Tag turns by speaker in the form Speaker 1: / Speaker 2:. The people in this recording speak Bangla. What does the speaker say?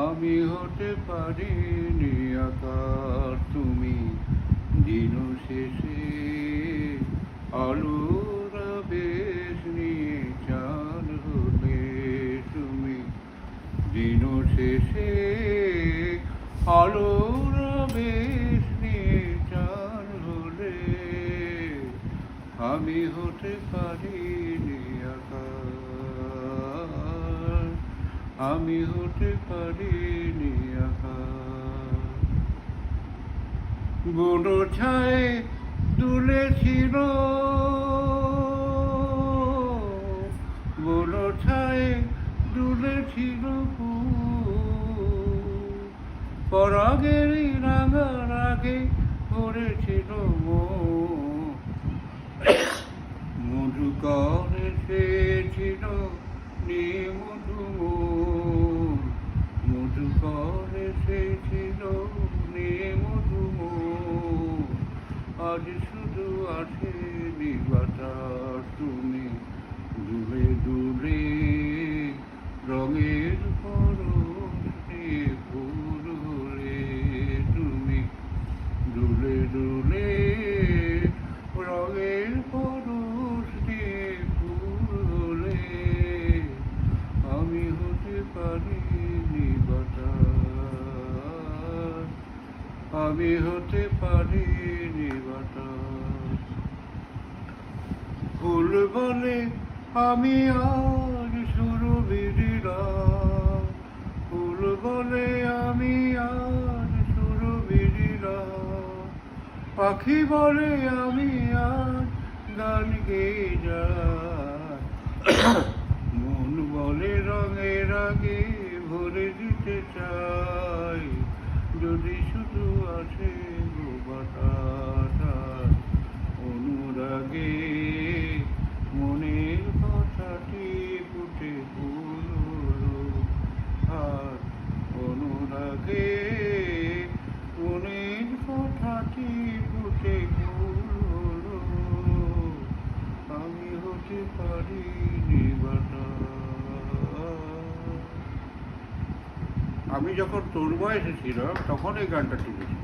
Speaker 1: আমি হতে পারিনি আকার, তুমি দিন শেষে আলোর আবেশ নিয়ে চাঁদ হলে। তুমি দিন শেষে আলোর আবেশ নিয়ে চাঁদ হলে। আমি হতে পারিনি আকার, আমি হতে পারিনি আকার। বুনো ছায় দুলেছিল, বুনো ছায় দুলেছিল পরাগেরই রাঙা রাগে ভরেছিল মধুকর এসেছিল নিমধু, মধুকর এসেছিল নিমধু। আজ শুধু আসেনি বাতাস, তুমি দূরে দূরে রঙের পরশ নিয়ে ফুল হলে। তুমি দূরে দূরে রঙের পরশ নিয়ে ফুল হলে। আমি হতে পারিনি বাতাস, আমি হতে পারিনি বাতাস। ফুল বলে আমি আজ সুরবিরা, ফুল বলে আমি আজ সুরবিরা। পাখি বলে আমি আজ গান গেয়ে যাই, মন বলে রঙে রাগে ভরে দিতে চাই। যদি শুধু আসে গো বাতাস, অনুরাগে মনের কথাটি ফুটে ফুল হলো। আর অনুরাগে মনের কথাটি ফুটে ফুল হলো। আমি হতে পারিনি বাতাস। আমি যখন তোর বয়সে ছিলাম তখন এই গানটা শুনেছি।